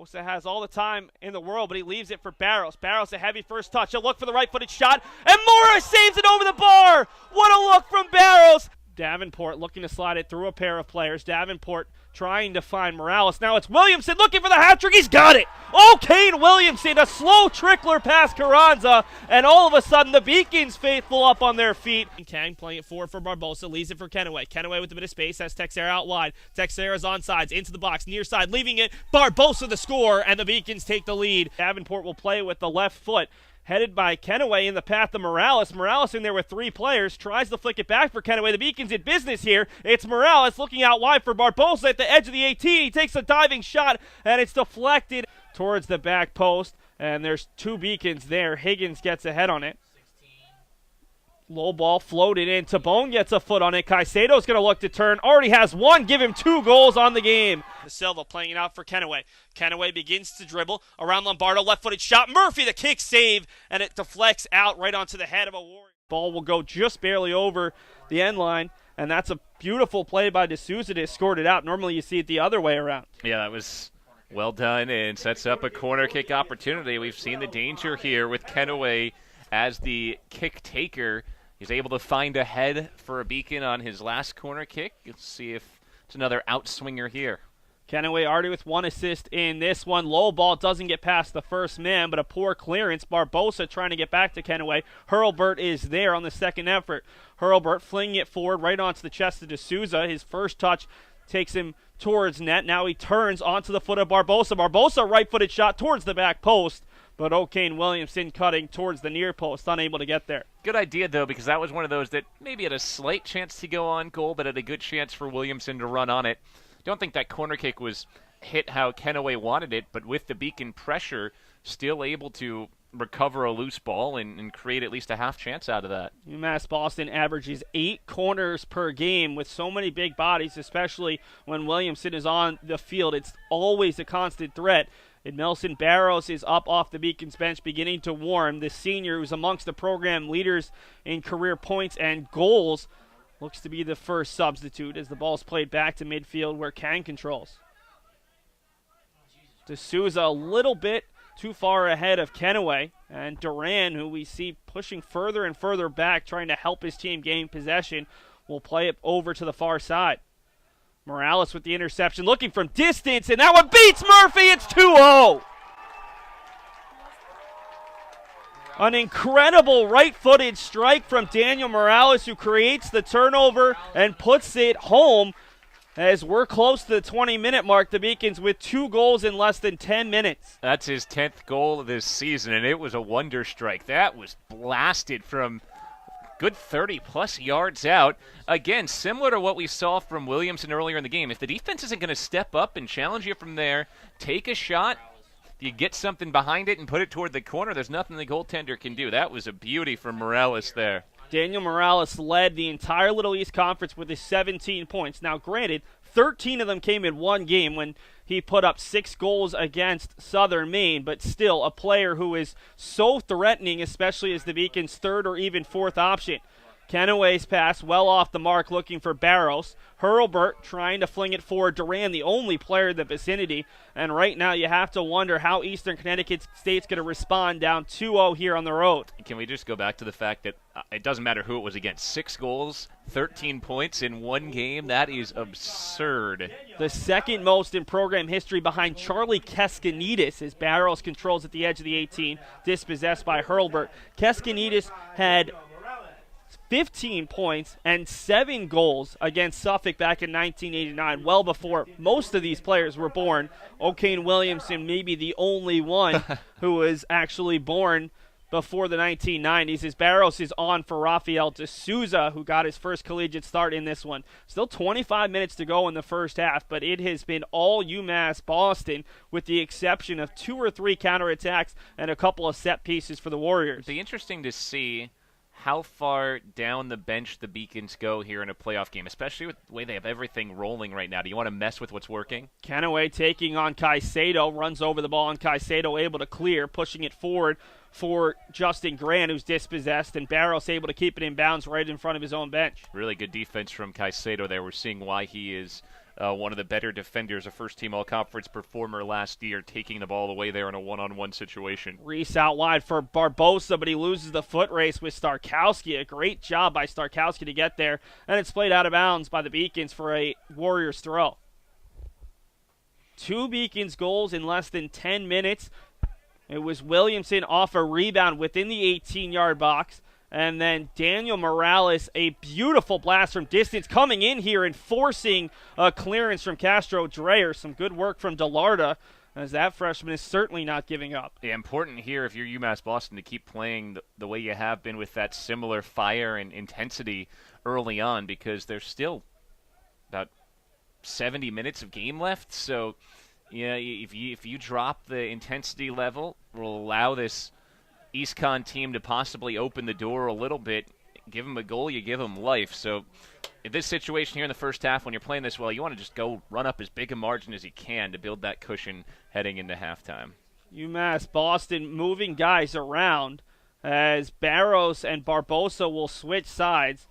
Bosa has all the time in the world, but he leaves it for Barros. Barros, a heavy first touch. He'll look for the right-footed shot, and Morris saves it over the bar. What a look from Barros. Davenport looking to slide it through a pair of players. Davenport trying to find Morales. Now it's Williamson looking for the hat trick. He's got it. Oh, Kane Williamson, a slow trickler past Carranza, and all of a sudden the Beacons faithful up on their feet. Kang playing it forward for Barbosa, leaves it for Kenaway. Kenaway with a bit of space, has Texera out wide. Texera's on sides, into the box, near side, leaving it. Barbosa the score, and the Beacons take the lead. Davenport will play with the left foot. Headed by Kenaway in the path of Morales. Morales in there with three players. Tries to flick it back for Kenaway. The Beacons in business here. It's Morales looking out wide for Barbosa at the edge of the 18. He takes a diving shot, and it's deflected towards the back post. And there's two Beacons there. Higgins gets ahead on it. Low ball floated in. Tabone gets a foot on it. Caicedo's going to look to turn. Already has one. Give him 2 goals on the game. Silva playing it out for Kenaway. Kenaway begins to dribble around Lombardo. Left-footed shot. Murphy, the kick save, and it deflects out right onto the head of a Warrior. Ball will go just barely over the end line, and that's a beautiful play by D'Souza to escort it out. Normally you see it the other way around. Yeah, that was well done and sets up a corner kick opportunity. We've seen the danger here with Kenaway as the kick taker. He's able to find a head for a Beacon on his last corner kick. Let's see if it's another outswinger here. Kenaway already with 1 assist in this one. Low ball doesn't get past the first man, but a poor clearance. Barbosa trying to get back to Kenaway. Hurlburt is there on the second effort. Hurlburt flinging it forward right onto the chest of D'Souza. His first touch takes him towards net. Now he turns onto the foot of Barbosa. Barbosa right-footed shot towards the back post. But O'Kane Williamson cutting towards the near post, unable to get there. Good idea, though, because that was one of those that maybe had a slight chance to go on goal, but had a good chance for Williamson to run on it. Don't think that corner kick was hit how Kenaway wanted it, but with the Beacon pressure, still able to recover a loose ball and create at least a half chance out of that. UMass Boston averages 8 corners per game with so many big bodies, especially when Williamson is on the field. It's always a constant threat. And Nelson Barros is up off the Beacons bench beginning to warm. The senior, who's amongst the program leaders in career points and goals, looks to be the first substitute as the ball's played back to midfield where Kang controls. D'Souza a little bit too far ahead of Kenaway. And Duran, who we see pushing further and further back, trying to help his team gain possession, will play it over to the far side. Morales with the interception, looking from distance, and that one beats Murphy. It's 2-0. An incredible right-footed strike from Daniel Morales, who creates the turnover and puts it home as we're close to the 20-minute mark. The Beacons with 2 goals in less than 10 minutes. That's his 10th goal of this season, and it was a wonder strike. That was blasted from good 30-plus yards out. Again, similar to what we saw from Williamson earlier in the game. If the defense isn't going to step up and challenge you from there, take a shot, you get something behind it and put it toward the corner, there's nothing the goaltender can do. That was a beauty from Morales there. Daniel Morales led the entire Little East Conference with his 17 points. Now, granted, 13 of them came in one game when he put up 6 goals against Southern Maine, but still a player who is so threatening, especially as the Beacons' 3rd or even 4th option. Kenaway's pass well off the mark, looking for Barros. Hurlburt trying to fling it forward. Duran, the only player in the vicinity. And right now you have to wonder how Eastern Connecticut State's going to respond down 2-0 here on the road. Can we just go back to the fact that it doesn't matter who it was against. 6 goals, 13 points in one game. That is absurd. The second most in program history behind Charlie Keskanidis as Barros controls at the edge of the 18, dispossessed by Hurlburt. Keskanidis had 15 points and 7 goals against Suffolk back in 1989, well before most of these players were born. O'Kane Williamson may be the only one who was actually born before the 1990s, as Barros is on for Rafael D'Souza, who got his first collegiate start in this one. Still 25 minutes to go in the first half, but it has been all UMass Boston with the exception of 2 or 3 counterattacks and a couple of set pieces for the Warriors. It'd be interesting to see how far down the bench the Beacons go here in a playoff game, especially with the way they have everything rolling right now. Do you want to mess with what's working? Kenaway taking on Caicedo, runs over the ball, and Caicedo able to clear, pushing it forward for Justin Grant, who's dispossessed, and Barros able to keep it in bounds right in front of his own bench. Really good defense from Caicedo there. We're seeing why he is one of the better defenders, a first-team all-conference performer last year, taking the ball away there in a one-on-one situation. Reese out wide for Barbosa, but he loses the foot race with Starkowski. A great job by Starkowski to get there, and it's played out of bounds by the Beacons for a Warriors throw. 2 Beacons goals in less than 10 minutes. It was Williamson off a rebound within the 18-yard box. And then Daniel Morales, a beautiful blast from distance, coming in here and forcing a clearance from Castro Dreyer. Some good work from DeLarda, as that freshman is certainly not giving up. Yeah, important here if you're UMass Boston to keep playing the way you have been with that similar fire and intensity early on, because there's still about 70 minutes of game left. So, yeah, if you drop the intensity level, will allow this EastCon team to possibly open the door a little bit. Give them a goal, you give them life. So in this situation here in the first half, when you're playing this well, you want to just go run up as big a margin as you can to build that cushion heading into halftime. UMass Boston moving guys around as Barros and Barbosa will switch sides.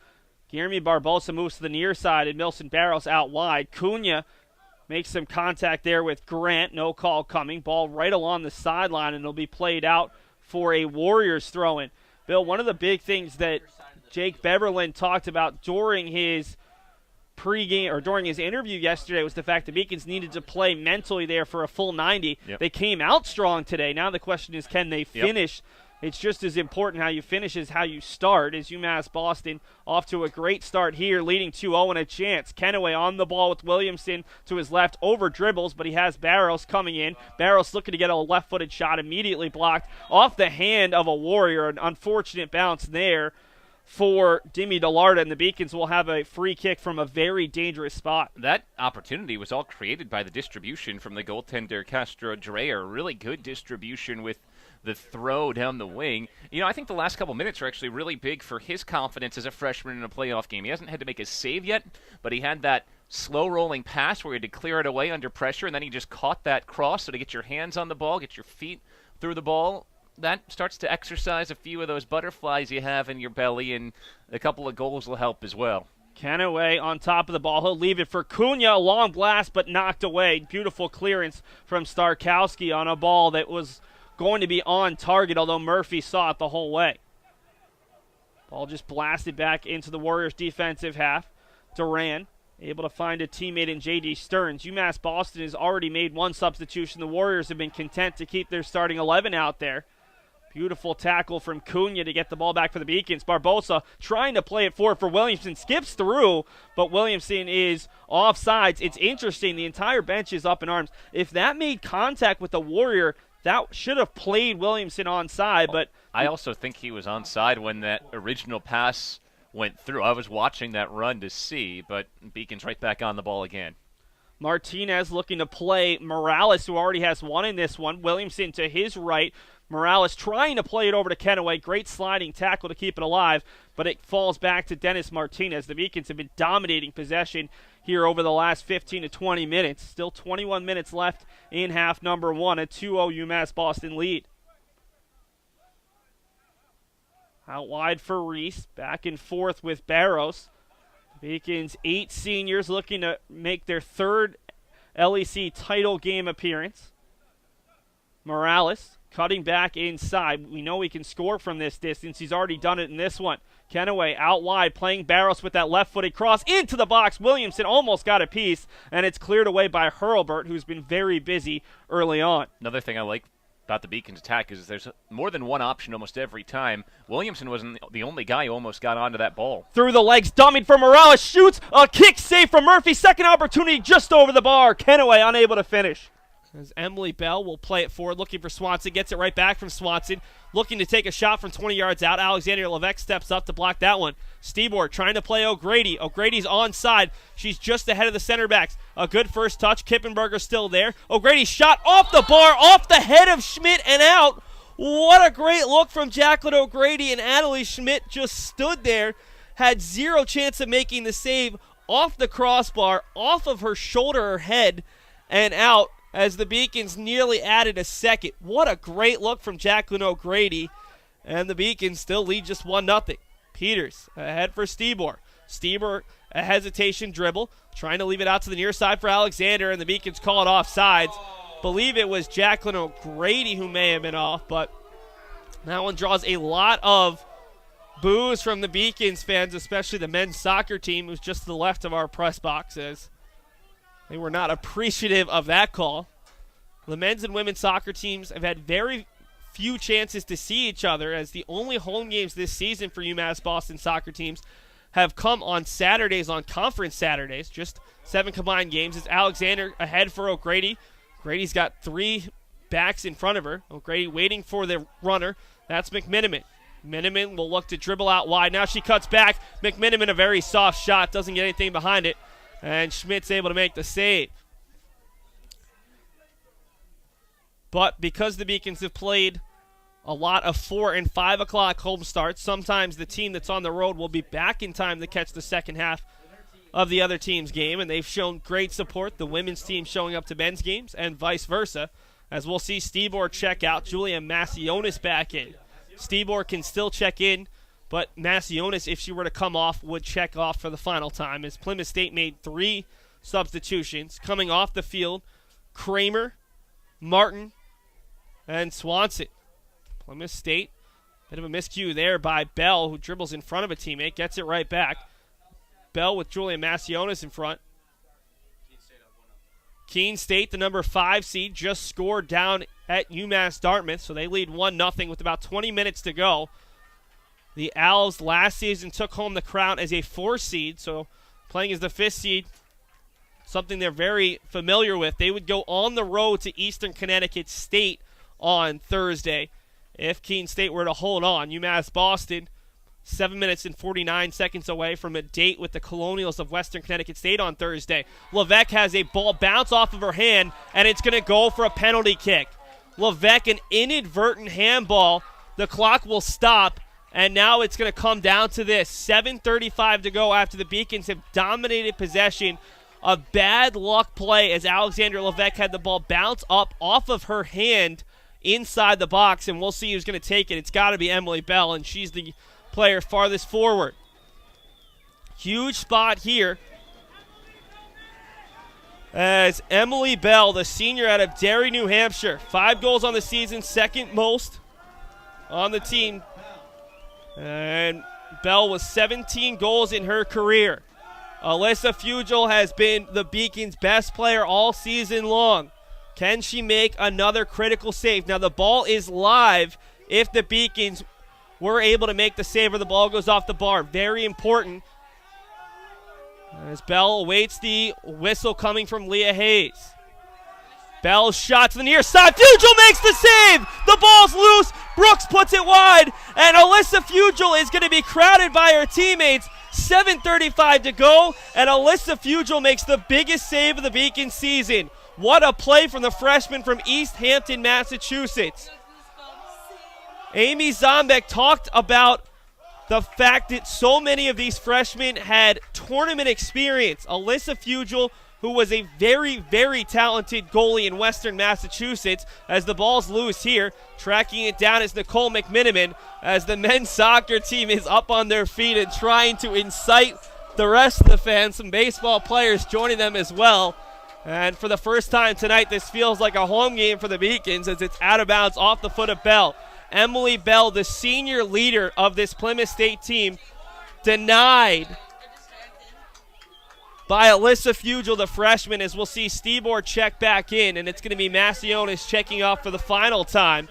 Guillermo Barbosa moves to the near side and Milson Barros out wide. Cunha makes some contact there with Grant. No call coming. Ball right along the sideline, and it'll be played out for a Warriors throw-in. Bill, one of the big things that Jake Beverland talked about during his pregame or during his interview yesterday was the fact the Beacons needed to play mentally there for a full 90. Yep. They came out strong today. Now the question is, can they finish? It's just as important how you finish as how you start. As UMass Boston off to a great start here, leading 2-0 and a chance. Kenaway on the ball with Williamson to his left, over dribbles, but he has Barros coming in. Barros looking to get a left-footed shot, immediately blocked off the hand of a Warrior. An unfortunate bounce there for Demi DeLarda, and the Beacons will have a free kick from a very dangerous spot. That opportunity was all created by the distribution from the goaltender Castro Dreyer. Really good distribution with the throw down the wing. You know, I think the last couple minutes are actually really big for his confidence as a freshman in a playoff game. He hasn't had to make a save yet, but he had that slow-rolling pass where he had to clear it away under pressure, and then he just caught that cross. So to get your hands on the ball, get your feet through the ball, that starts to exercise a few of those butterflies you have in your belly, and a couple of goals will help as well. Kenaway on top of the ball. He'll leave it for Cunha. A long blast, but knocked away. Beautiful clearance from Starkowski on a ball that was going to be on target, although Murphy saw it the whole way. Ball just blasted back into the Warriors' defensive half. Duran able to find a teammate in J.D. Stearns. UMass Boston has already made one substitution. The Warriors have been content to keep their starting 11 out there. Beautiful tackle from Cunha to get the ball back for the Beacons. Barbosa trying to play it forward for Williamson. Skips through, but Williamson is offsides. It's interesting. The entire bench is up in arms. If that made contact with the Warrior, that should have played Williamson onside, but I also think he was onside when that original pass went through. I was watching that run to see, but Beacon's right back on the ball again. Martinez looking to play Morales, who already has one in this one. Williamson to his right. Morales trying to play it over to Kenaway. Great sliding tackle to keep it alive, but it falls back to Dennis Martinez. The Beacons have been dominating possession here over the last 15 to 20 minutes. Still 21 minutes left in half number one. A 2-0 UMass Boston lead. Out wide for Reese. Back and forth with Barros. Beacons 8 seniors looking to make their third LEC title game appearance. Morales cutting back inside. We know he can score from this distance. He's already done it in this one. Kenaway out wide, playing Barros with that left-footed cross into the box. Williamson almost got a piece, and it's cleared away by Hurlbert, who's been very busy early on. Another thing I like about the Beacons attack is there's more than one option almost every time. Williamson wasn't the only guy who almost got onto that ball. Through the legs, dummied for Morales, shoots, a kick save from Murphy. Second opportunity just over the bar. Kenaway unable to finish. As Emily Bell will play it forward, looking for Swanson, gets it right back from Swanson, looking to take a shot from 20 yards out. Alexandria Levesque steps up to block that one. Stebor trying to play O'Grady. O'Grady's onside. She's just ahead of the center backs. A good first touch. Kippenberger's still there. O'Grady's shot off the bar, off the head of Schmidt and out. What a great look from Jacqueline O'Grady, and Adelie Schmidt just stood there, had zero chance of making the save off the crossbar, off of her shoulder or head, and out, as the Beacons nearly added a second. What a great look from Jacqueline O'Grady, and the Beacons still lead just 1-0. Peters ahead for Stebor. Stebor a hesitation dribble, trying to leave it out to the near side for Alexander, and the Beacons call it offsides. Believe it was Jacqueline O'Grady who may have been off, but that one draws a lot of boos from the Beacons fans, especially the men's soccer team, who's just to the left of our press boxes. They were not appreciative of that call. The men's and women's soccer teams have had very few chances to see each other, as the only home games this season for UMass Boston soccer teams have come on Saturdays, on conference Saturdays. Just 7 combined games. It's Alexander ahead for O'Grady. Grady's got 3 backs in front of her. O'Grady waiting for the runner. That's McMiniman. McMiniman will look to dribble out wide. Now she cuts back. McMiniman, a very soft shot. Doesn't get anything behind it. And Schmidt's able to make the save. But because the Beacons have played a lot of 4 and 5 o'clock home starts, sometimes the team that's on the road will be back in time to catch the second half of the other team's game, and they've shown great support, the women's team showing up to men's games, and vice versa, as we'll see Stebor check out, Julia Macionis back in. Stebor can still check in, but Macionis, if she were to come off, would check off for the final time, as Plymouth State made 3 substitutions. Coming off the field, Kramer, Martin, and Swanson. Plymouth State, bit of a miscue there by Bell, who dribbles in front of a teammate, gets it right back. Bell with Julia Macionis in front. Keene State, the number 5 seed, just scored down at UMass Dartmouth, so they lead 1-0 with about 20 minutes to go. The Owls last season took home the crown as a 4 seed, so playing as the 5th seed, something they're very familiar with. They would go on the road to Eastern Connecticut State on Thursday if Keene State were to hold on. UMass Boston, 7 minutes and 49 seconds away from a date with the Colonials of Western Connecticut State on Thursday. Levesque has a ball bounce off of her hand, and it's going to go for a penalty kick. Levesque, an inadvertent handball. The clock will stop, and now it's going to come down to this. 7:35 to go after the Beacons have dominated possession. A bad luck play as Alexander Levesque had the ball bounce up off of her hand inside the box, and we'll see who's going to take it. It's got to be Emily Bell, and she's the player farthest forward. Huge spot here as Emily Bell, the senior out of Derry, New Hampshire, 5 goals on the season, second most on the team. And Bell with 17 goals in her career. Alyssa Fugel has been the Beacons' best player all season long. Can she make another critical save? Now, the ball is live if the Beacons were able to make the save or the ball goes off the bar. Very important. As Bell awaits the whistle coming from Leah Hayes. Bell's shot to the near side. Fugel makes the save. The ball's loose. Brooks puts it wide. And Alyssa Fugel is going to be crowded by her teammates. 7:35 to go. And Alyssa Fugel makes the biggest save of the Beacon season. What a play from the freshman from East Hampton, Massachusetts. Amy Zombek talked about the fact that so many of these freshmen had tournament experience. Alyssa Fugel, who was a very, very talented goalie in Western Massachusetts, as the ball's loose here. Tracking it down is Nicole McMiniman, as the men's soccer team is up on their feet and trying to incite the rest of the fans. Some baseball players joining them as well. And for the first time tonight, this feels like a home game for the Beacons as it's out of bounds off the foot of Bell. Emily Bell, the senior leader of this Plymouth State team, denied by Alyssa Fugel, the freshman, as we'll see Stebor check back in, and it's going to be Macionis checking off for the final time.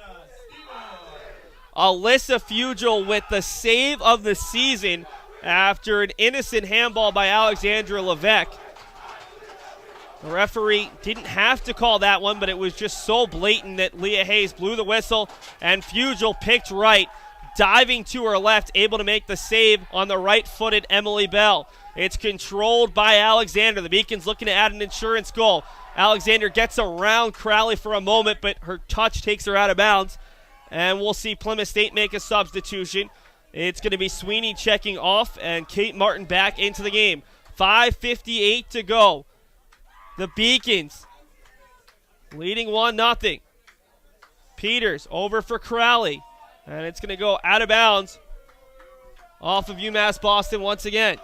Alyssa Fugel with the save of the season after an innocent handball by Alexandra Levesque. The referee didn't have to call that one, but it was just so blatant that Leah Hayes blew the whistle, and Fugel picked right, diving to her left, able to make the save on the right-footed Emily Bell. It's controlled by Alexander. The Beacons looking to add an insurance goal. Alexander gets around Crowley for a moment, but her touch takes her out of bounds, and we'll see Plymouth State make a substitution. It's going to be Sweeney checking off, and Kate Martin back into the game. 5:58 to go. The Beacons leading 1-0. Peters over for Crowley. And it's going to go out of bounds off of UMass Boston once again.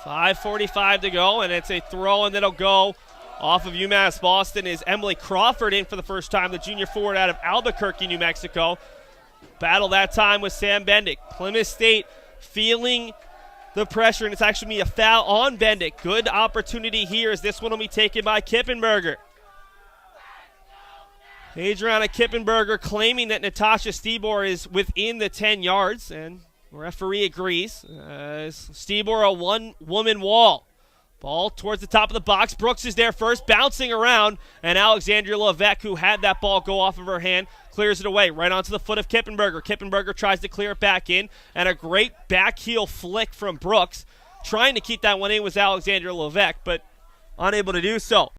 5:45 to go, and it's a throw, and that'll go off of UMass Boston is Emily Crawford in for the first time, the junior forward out of Albuquerque, New Mexico. Battle that time with Sam Bendick. Plymouth State feeling the pressure, and it's actually going to be a foul on Bendick. Good opportunity here as this one will be taken by Kippenberger. Adriana Kippenberger claiming that Natasha Stebor is within the 10 yards, and referee agrees. Stebor a one-woman wall. Ball towards the top of the box. Brooks is there first, bouncing around, and Alexandria Levesque, who had that ball go off of her hand, clears it away right onto the foot of Kippenberger. Kippenberger tries to clear it back in, and a great back heel flick from Brooks. Trying to keep that one in was Alexandria Levesque, but unable to do so.